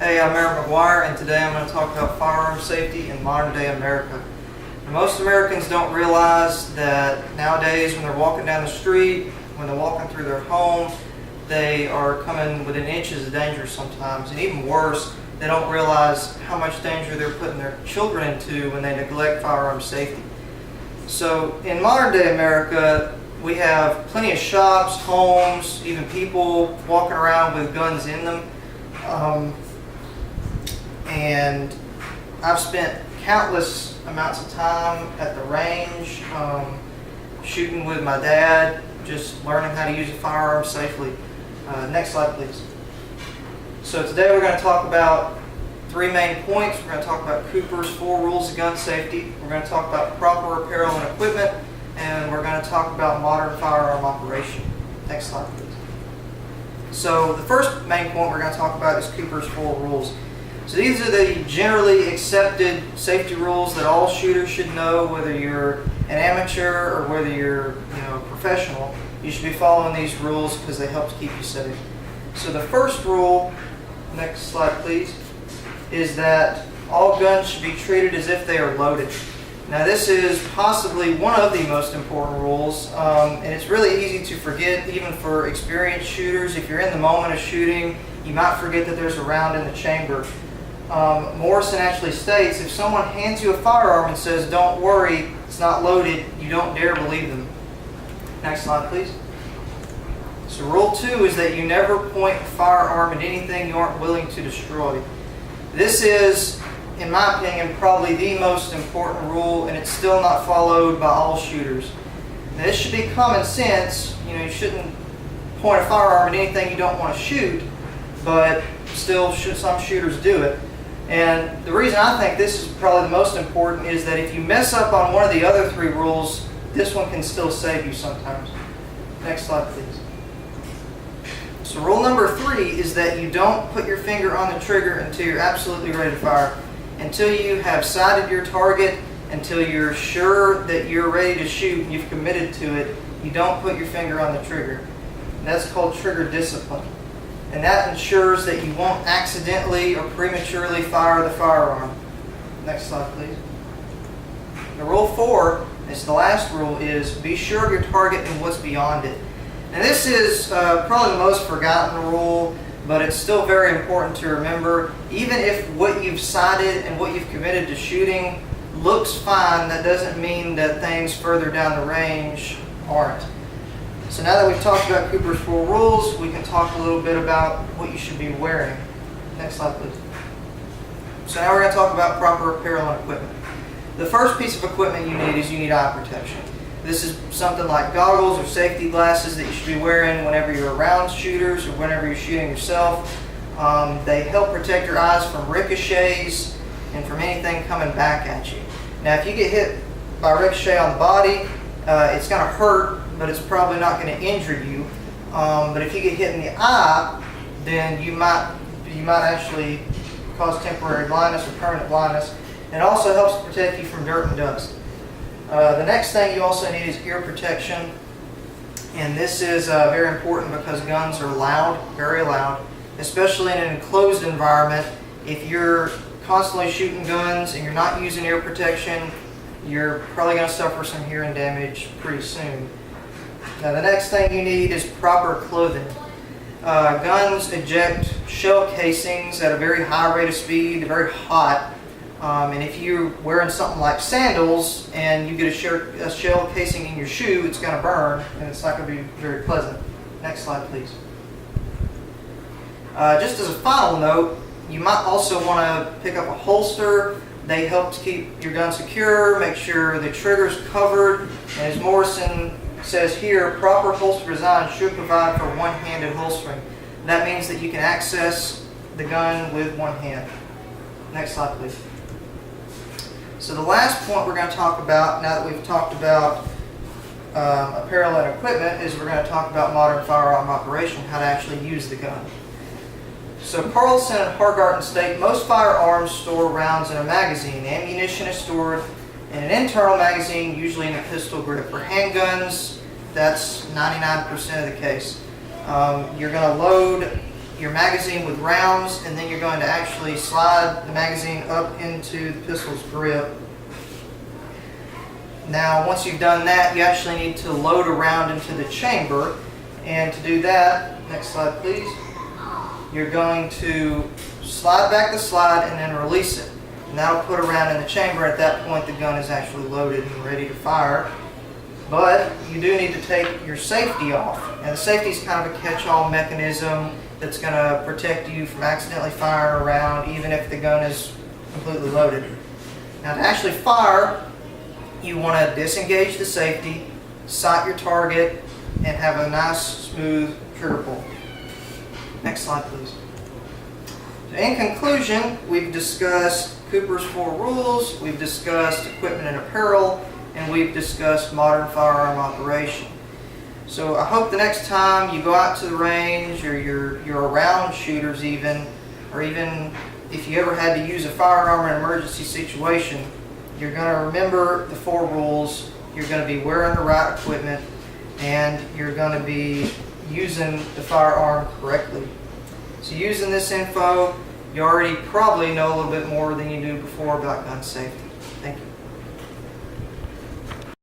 Hey, I'm Eric McGuire, and today I'm going to talk about firearm safety in modern day America. Most Americans don't realize that nowadays when they're walking down the street, when they're walking through their home, they are coming within inches of danger sometimes. And even worse, they don't realize how much danger they're putting their children into when they neglect firearm safety. So in modern day America, we have plenty of shops, homes, even people walking around with guns in them. And I've spent countless amounts of time at the range, shooting with my dad, just learning how to use a firearm safely. Next slide, please. So today we're going to talk about three main points. We're going to talk about Cooper's 4 rules of gun safety. We're going to talk about proper apparel and equipment, and we're going to talk about modern firearm operation. Next slide, please. So the first main point we're going to talk about is Cooper's 4 rules. So these are the generally accepted safety rules that all shooters should know, whether you're an amateur or whether you're professional. You should be following these rules because they help to keep you safe. So the first rule, next slide please, is that all guns should be treated as if they are loaded. Now this is possibly one of the most important rules, and it's really easy to forget even for experienced shooters. If you're in the moment of shooting, you might forget that there's a round in the chamber. Morrison actually states, if someone hands you a firearm and says, "Don't worry, it's not loaded," you don't dare believe them. Next slide, please. So rule 2 is that you never point a firearm at anything you aren't willing to destroy. This is, in my opinion, probably the most important rule, and it's still not followed by all shooters. Now, this should be common sense. You shouldn't point a firearm at anything you don't want to shoot, but still some shooters do it. And the reason I think this is probably the most important is that if you mess up on one of the other 3 rules, this one can still save you sometimes. Next slide, please. So rule number 3 is that you don't put your finger on the trigger until you're absolutely ready to fire. Until you have sighted your target, until you're sure that you're ready to shoot and you've committed to it, you don't put your finger on the trigger. And that's called trigger discipline. And that ensures that you won't accidentally or prematurely fire the firearm. Next slide, please. The rule 4, it's the last rule, is be sure of your target and what's beyond it. And this is probably the most forgotten rule, but it's still very important to remember. Even if what you've sighted and what you've committed to shooting looks fine, that doesn't mean that things further down the range aren't. So now that we've talked about Cooper's 4 rules, we can talk a little bit about what you should be wearing. Next slide, please. So now we're going to talk about proper apparel and equipment. The first piece of equipment you need eye protection. This is something like goggles or safety glasses that you should be wearing whenever you're around shooters or whenever you're shooting yourself. They help protect your eyes from ricochets and from anything coming back at you. Now if you get hit by a ricochet on the body, it's going to hurt, but it's probably not going to injure you. But if you get hit in the eye, then you might actually cause temporary blindness or permanent blindness. And it also helps to protect you from dirt and dust. The next thing you also need is ear protection. And this is very important because guns are loud, very loud, especially in an enclosed environment. If you're constantly shooting guns and you're not using ear protection, you're probably going to suffer some hearing damage pretty soon. Now the next thing you need is proper clothing. Guns eject shell casings at a very high rate of speed, very hot. And if you're wearing something like sandals and you get a shell casing in your shoe, it's going to burn and it's not going to be very pleasant. Next slide, please. Just as a final note, you might also want to pick up a holster. They help to keep your gun secure, make sure the trigger's covered, and as Morrison says here, proper holster design should provide for one-handed holstering. That means that you can access the gun with one hand. Next slide, please. So the last point we're going to talk about, now that we've talked about apparel and equipment, is we're going to talk about modern firearm operation, how to actually use the gun. So Carlson and Hargarten state most firearms store rounds in a magazine. Ammunition is stored in an internal magazine, usually in a pistol grip. For handguns, that's 99% of the case. You're going to load your magazine with rounds, and then you're going to actually slide the magazine up into the pistol's grip. Now, once you've done that, you actually need to load a round into the chamber. And to do that, next slide please, you're going to slide back the slide and then release it. And that'll put a round in the chamber. At that point, the gun is actually loaded and ready to fire. But you do need to take your safety off. And the safety is kind of a catch-all mechanism that's going to protect you from accidentally firing a round, even if the gun is completely loaded. Now, to actually fire, you want to disengage the safety, sight your target, and have a nice, smooth trigger pull. Next slide, please. So in conclusion, we've discussed Cooper's 4 rules, we've discussed equipment and apparel, and we've discussed modern firearm operation. So I hope the next time you go out to the range, or you're around shooters even, or even if you ever had to use a firearm in an emergency situation, you're going to remember the 4 rules, you're going to be wearing the right equipment, and you're going to be using the firearm correctly. So using this info, you already probably know a little bit more than you knew before about gun safety. Thank you.